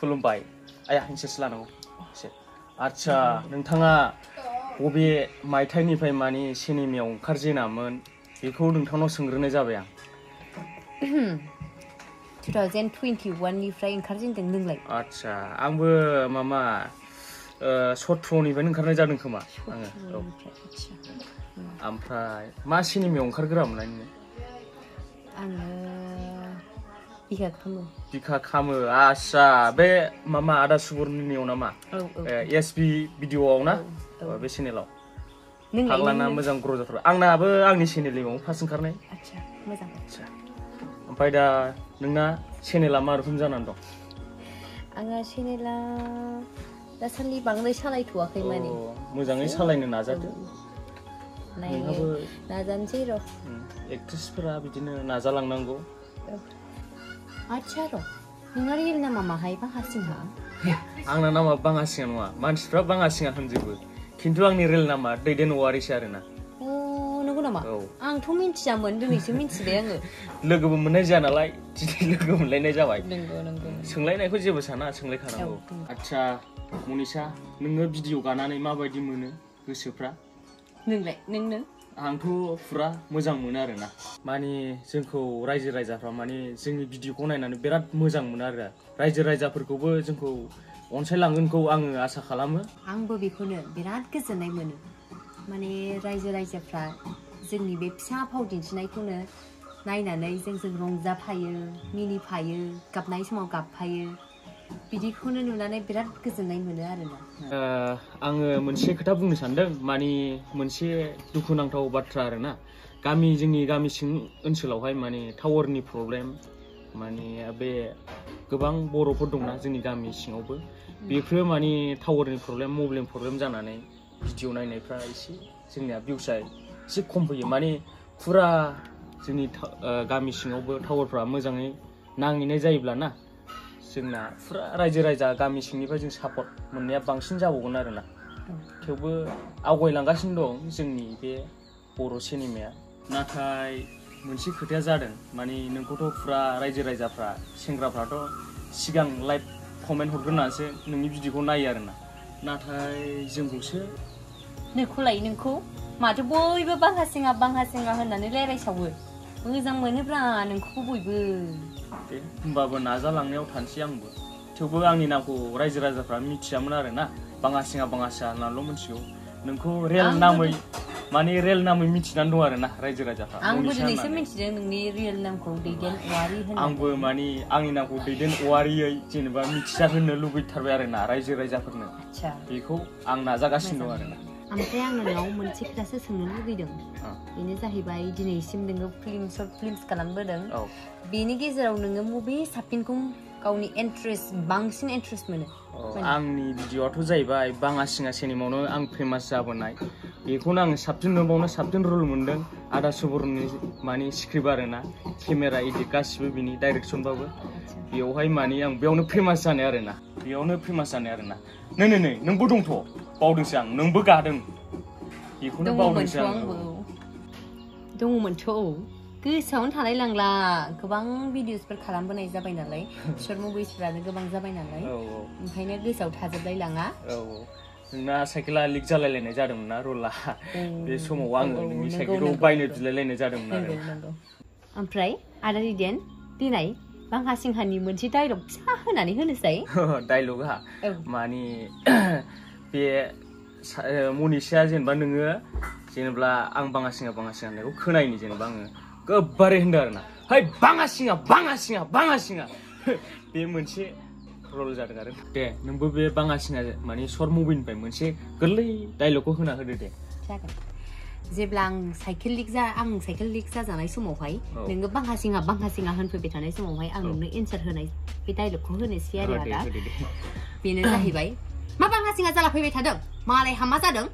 खुलुमबाय आया इंसेस लानांगौ आच्छा नोंथाङा बबे मायथाइनिफ्राय मानि सिनेमायाव ओंखारजेनामोन बेखौ नोंथांनाव सोंग्रोनाय जाबाय आं 2021 निफ्राय ओंखारजेनदों नोंलाय आच्छा आंबो मामा सत्रनिफ्रायनो ओंखारनाय जादों खोमा आङो ओमफ्राय मा सिनेमायाव ओंखारग्रामोन नोङो आङो बिखा खामो आच्छा बे मामा आदा सुबुरनियाव नामा एसबि भिडिअआव ना बे चेनेलाव फाग्लाना मोजां ग्र' जाथारबाय आंनाबो आंनि चेनेलाव फार्स्ट ओंखारनाय आच्छा मोजां आच्छा ओमफ्राय दा नोंना चेनेला मा रोखोम जानानै दं आंहा चेनेला दासान्दि बांद्राय सालायथ'वाखै माने मोजाङै सालायनो नाजादो नोंहाबो नाजानोसै र' एक्ट्रेसफोरा बिदिनो नाजालांनांगौ आच्छा र' नोंना रियेल नामा माहाय बाङासिंहा आंना नामा बाङासिङा नङा मानसिफ्रा बाङासिङा होनजोबो खिन्थु आंनि रियेल नामा दैदेन औवारिसो आरोना नंगौ नामा आंथ' मिन्थियामोन दिनैसो मिन्थिबाय आङो लोगोबो मोननाय जाया नालाय दिनै लोगो मोनलायनाय जाबाय नंगौ सोंलायनायखौ जेबो साना सोंलायखानांगौ आच्छा मनिषा नोङो भिडिअ गानानै माबायदि मोनो गोसोफ्रा नोंलाय नोंनो आंथ' फुरा मोजां मोनो आरोना माने जोंखौ रायजो राजाफ्रा माने जोंनि भिडिअखौ नायनानै बिराद मोजां मोनो आरो रायजो राजाफोरखौबो जोंखौ अनसायलांगोनखौ आङो आसा खालामो आंबो बेखौनो बिराद गोजोननाय मोनो माने रायजो राजाफ्रा जोंनि बे फिसा फाव दिन्थिनायखौनो नायनानै जोंजों रंजाफायो मिनिफायो गाबनाय समाव गाबफायो बिदिखौनो नुनानै बिराद गोजोननाय मोनो आरोना आङो मोनसे खोथा बुंनो सानदों माने मोनसे दुखुनांथाव बाथ्रा आरोना जोंनि गामि सिं ओनसोलावहाय माने टावारनि प्रब्लेम माने बे गोबां बर'फोर दंना जोंनि गामि सिङावबो बेफोरो माने टावारनि प्रब्लेम मबाइलनि प्रब्लेम जानानै भिडिअ नायनायफ्रा एसे जोंनिया भिउसआ एसे खम फैयो माने फुरा जोंनि गामि सिङावबो टावारफ्रा मोजाङै नांहैनाय जायोब्लाना जोंना फुरा रायजो राजा गामि सिंनिफ्राय जों सापर्ट मोननाया बांसिन जाबावगोन आरोना थेवबो आवगायलांगासिनो दं जोंनि बे बर' सिनेमाया नाथाय मोनसे खोथाया जादों माने नोंखौथ' फुरा रायजो राजाफ्रा सेंग्राफ्राथ' सिगां लाइभ कमेन्ट हरग्रोनानैसो नोंनि भिडिअखौ नायो आरोना नाथाय जोंखौसो नोंखौ माथो बयबो बाङासिङा होननानै रायलायसावो मोजां मोनोब्रा नोंखौ बयबो दे होमबाबो नाजालांनायाव थानोसै आंबो थेवबो आंनि नामखौ रायजो राजाफ्रा मिथियामोन आरोना बाङासिङा होननानैल' मिथिगौ नोंखौ रियेल नामै मिथिनानै दं आरोना रायजो राजाफ्रा आंबो दिनैसो मिथिदों नोंनि रियेल नामखौ दैदेन औवारि होननानै आंबो माने आंनि नामखौ दैदेन औवारियै जेनेबा मिथिजाहोनो लुबैथारबाय आरोना रायजो राजाफोरनो बेखौ आं नाजागासिनो दं आरोना ओमफ्राय आं नोंनाव मोनसे खोथासो सोंनो लुगैदों बेनो जाहैबाय दिनैसिम नोङो शर्ट फिल्मस खालामबोदों बेनि गेजेराव नोङो बबे साबसिनखौ गावनि बांसिन इन्ट्रेस्ट मोनो आंनि भिडिअआथ' जाहैबाय बाङासिङा सिनेमायावनो आं फेमास जाबोनाय बेखौनो आङो साबसिन रल मोनदों आदा सुबुरनि माने स्क्रिप्ट आरोना केमेरा एडिट गासिबो बिनि डाइरेक्सनबाबो बेयावहाय माने आं बेयावनो फेमास जानाय आरोना नै नोंबो दंथ' बावदोंसो आं नोंबो गादों बेखौनो बावदोंसो आं दङमोनथ' गोसोआवनो थानाय लांला गोबां भिडिअसफोर खालामबोनाय जाबाय नालाय शर्ट मुभिसफ्रानो गोबां जाबाय नालाय ओंखायनो गोसोआव थाजोबलाय लाङा नोंना साइकेला लिक जालायलायनाय जादोंमोन ना रला बे समाव आङो नोंनि साइकेलखौ बायनो बिलायलायनाय जादोंमोन आरो ओमफ्राय आदा दिदेन दिनै बाङासिंहानि मोनसे डायलग फिसा होनानै होनोसै डायलगा माने बे मनिषाया जेनेबा नोङो जेनेबा आं बाङासिङा होननायखौ खोनायनि जेनेबा आङो गोबारै होनदों आरोना है बाङासिङा बे मोनसे रल जादों आरो दे नोंबो बे बाङासिङा माने शर्ट मुभिनिफ्राय मोनसे गोरलै डायलगखौ होना होदो दे जागोन जेब्ला आं साइकेल लिक जाजानाय समावहाय नोङो बाङासिङा होनफैबाय थानाय समावहाय आं नोंनो एन्सार होनाय बे डायलगखौ होनोसै आरो आदा बेनो जाहैबाय मा बाङासिङा जाला फैबाय थादों मालायहा मा जादों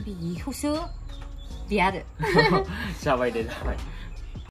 बेखौसो दे आरो जाबाय दे